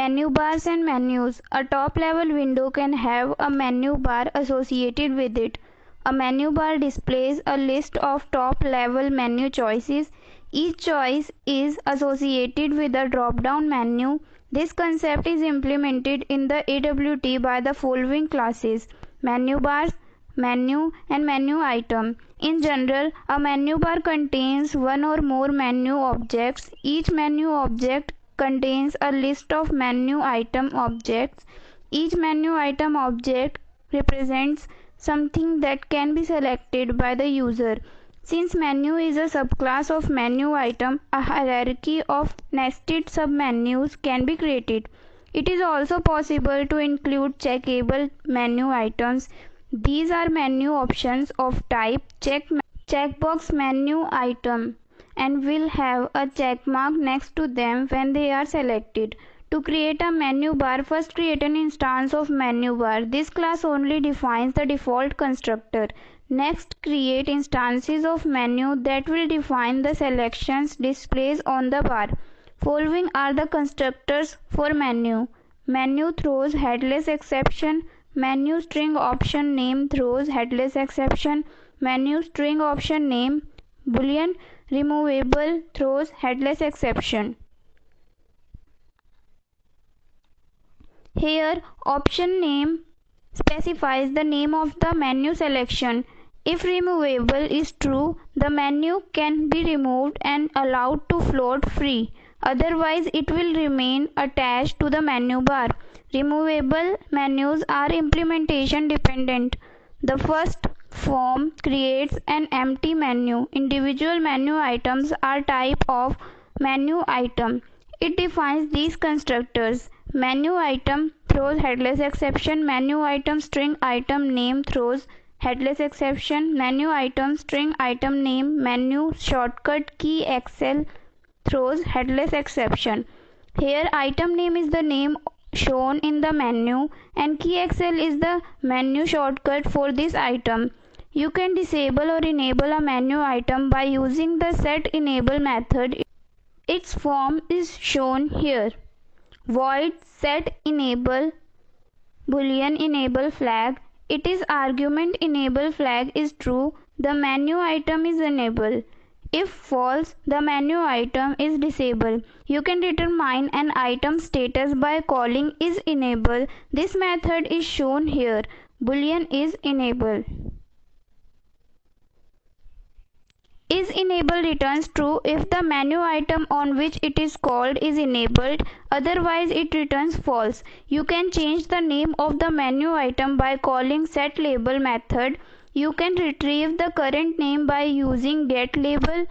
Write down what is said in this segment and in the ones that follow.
Menu bars and menus. A top-level window can have a menu bar associated with it. A menu bar displays a list of top-level menu choices. Each choice is associated with a drop-down menu. This concept is implemented in the AWT by the following classes: menu bars, menu, and menu item. In general, a menu bar contains one or more menu objects. Each menu object contains a list of menu item objects. Each menu item object represents something that can be selected by the user. Since menu is a subclass of menu item, a hierarchy of nested submenus can be created. It is also possible to include checkable menu items. These are menu options of type checkbox menu item and will have a check mark next to them when they are selected. To create a menu bar, first create an instance of menu bar. This class only defines the default constructor. Next, create instances of menu that will define the selections displayed on the bar. Following are the constructors for menu. Menu throws headless exception. Menu string option name throws headless exception. Menu string option name boolean removable throws headless exception. Here, option name specifies the name of the menu selection. If removable is true, the menu can be removed and allowed to float free. Otherwise, it will remain attached to the menu bar. Removable menus are implementation dependent. The first form creates an empty menu. Individual menu items are type of menu item. It defines these constructors. Menu item throws headless exception. Menu item string item name throws headless exception. Menu item string item name menu shortcut key XL throws headless exception. Here item name is the name shown in the menu and key XL is the menu shortcut for this item. You can disable or enable a menu item by using the setEnable method. Its form is shown here. Void setEnable boolean enable flag. It is argument enable flag is true, the menu item is enabled. If false, the menu item is disabled. You can determine an item status by calling isEnable. This method is shown here. Boolean is enabled. IsEnable returns true if the menu item on which it is called is enabled, otherwise it returns false. You can change the name of the menu item by calling setLabel method. You can retrieve the current name by using getLabel.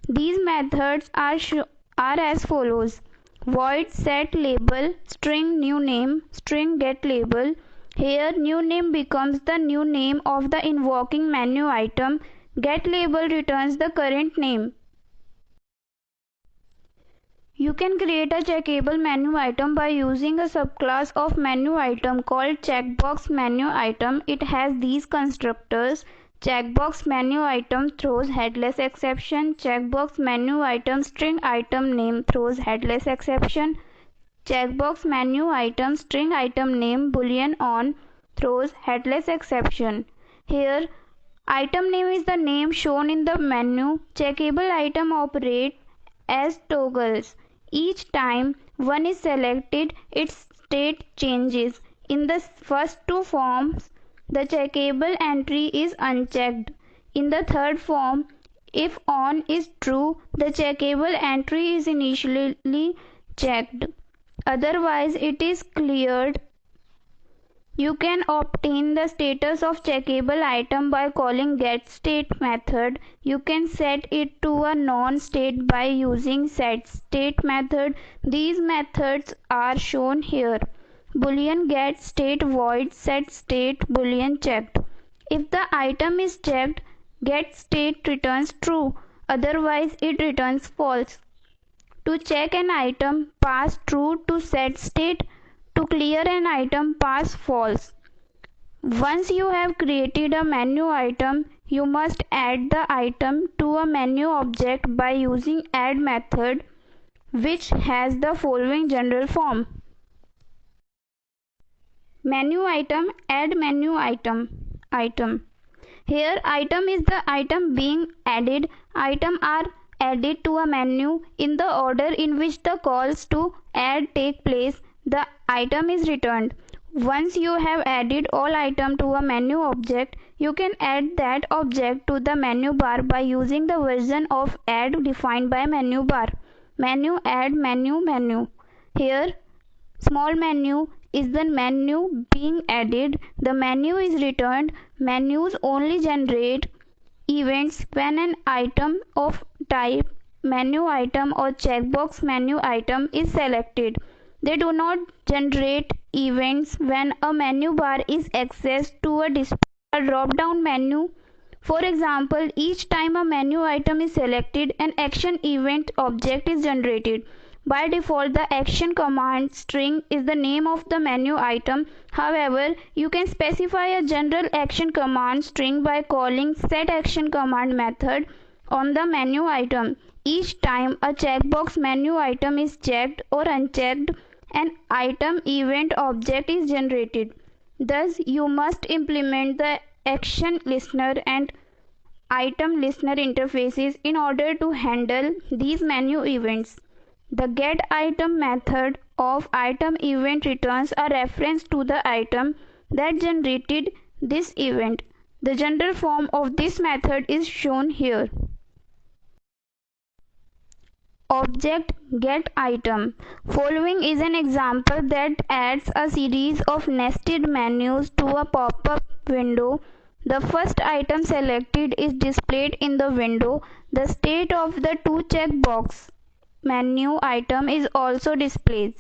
These methods are as follows: void setLabel string new name string getLabel. Here new name becomes the new name of the invoking menu item. GetLabel returns the current name. You can create a checkable menu item by using a subclass of menu item called checkbox menu item. It has these constructors. Checkbox menu item throws headless exception. Checkbox menu item string item name throws headless exception. Checkbox menu item string item name boolean on throws headless exception. Here item name is the name shown in the menu. Checkable item operate as toggles. Each time one is selected, its state changes. In the first two forms, the checkable entry is unchecked. In the third form, if on is true, the checkable entry is initially checked. Otherwise, it is cleared. You can obtain the status of checkable item by calling getState method. You can set it to a non-state by using setState method. These methods are shown here. Boolean getState void setState boolean checked. If the item is checked, getState returns true. Otherwise, it returns false. To check an item, pass true to setState. To clear an item, pass false. Once you have created a menu item, you must add the item to a menu object by using add method, which has the following general form. Menu item, add menu item. Here item is the item being added. Items are added to a menu in the order in which the calls to add take place. The item is returned. Once you have added all items to a menu object, you can add that object to the menu bar by using the version of add defined by menu bar. Menu, add menu. Here small menu is the menu being added. The menu is returned. Menus only generate events when an item of type menu item or checkbox menu item is selected. They do not generate events when a menu bar is accessed to a display or drop down menu. For example, each time a menu item is selected, an action event object is generated. By default, the action command string is the name of the menu item. However, you can specify a general action command string by calling setAction command method on the menu item. Each time a checkbox menu item is checked or unchecked, an item event object is generated. Thus, you must implement the action listener and item listener interfaces in order to handle these menu events. The getItem method of item event returns a reference to the item that generated this event. The general form of this method is shown here. Object getItem. Following is an example that adds a series of nested menus to a pop-up window. The first item selected is displayed in the window. The state of the two checkbox menu item is also displayed.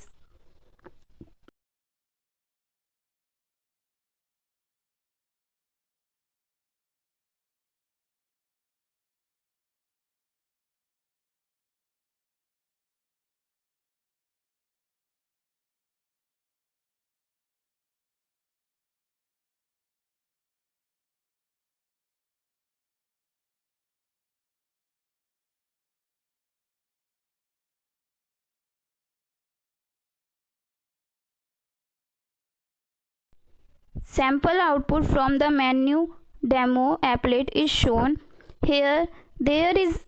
Sample output from the menu demo applet is shown. Here there is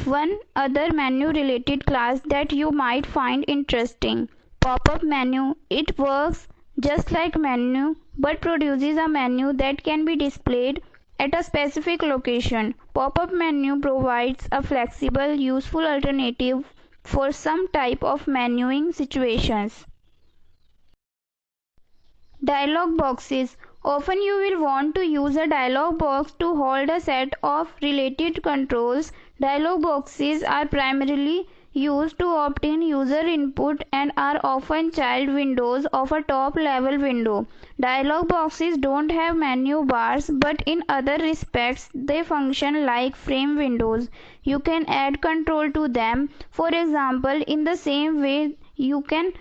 one other menu related class that you might find interesting. Pop-up menu. It works just like menu but produces a menu that can be displayed at a specific location. Pop-up menu provides a flexible, useful alternative for some type of menuing situations. Dialog boxes. Often you will want to use a dialog box to hold a set of related controls. Dialog boxes are primarily used to obtain user input and are often child windows of a top level window. Dialog boxes don't have menu bars, but in other respects they function like frame windows. You can add control to them. For example, in the same way you can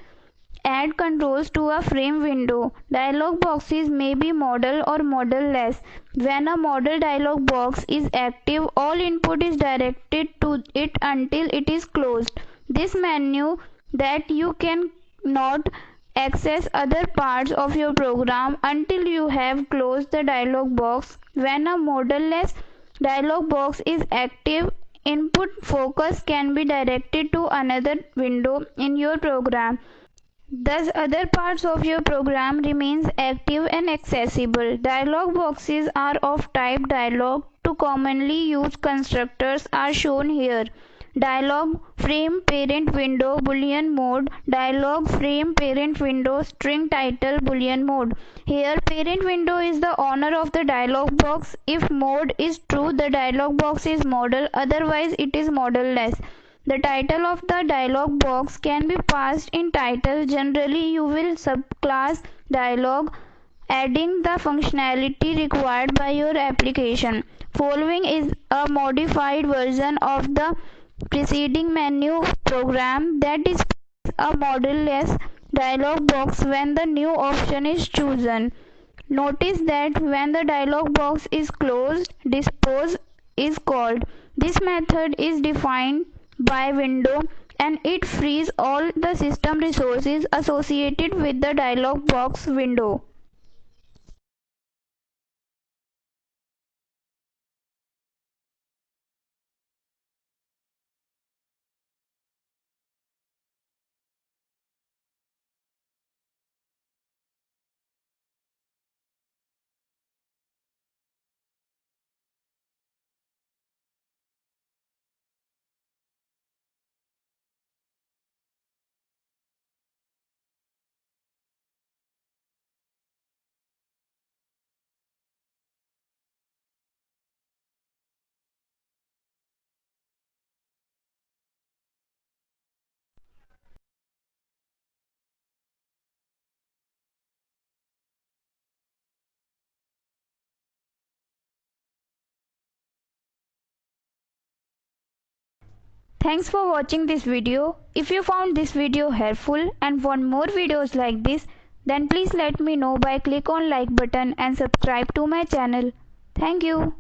add controls to a frame window. Dialog boxes may be modal or modal-less. When a modal dialog box is active, all input is directed to it until it is closed. This means that you can not access other parts of your program until you have closed the dialog box. When a modal-less dialog box is active, input focus can be directed to another window in your program. Thus, other parts of your program remains active and accessible. Dialog boxes are of type dialog. Two commonly used constructors are shown here. Dialog frame parent window boolean mode. Dialog frame parent window string title boolean mode. Here parent window is the owner of the dialog box. If mode is true, the dialog box is modal, otherwise it is modal-less. The title of the dialog box can be passed in title. Generally, you will subclass dialog, adding the functionality required by your application. Following is a modified version of the preceding menu program that displays a modal-less dialog box when the new option is chosen. Notice that when the dialog box is closed, dispose is called. This method is defined by window and it frees all the system resources associated with the dialog box window. Thanks for watching this video. If you found this video helpful and want more videos like this, then please let me know by click on like button and subscribe to my channel. Thank you.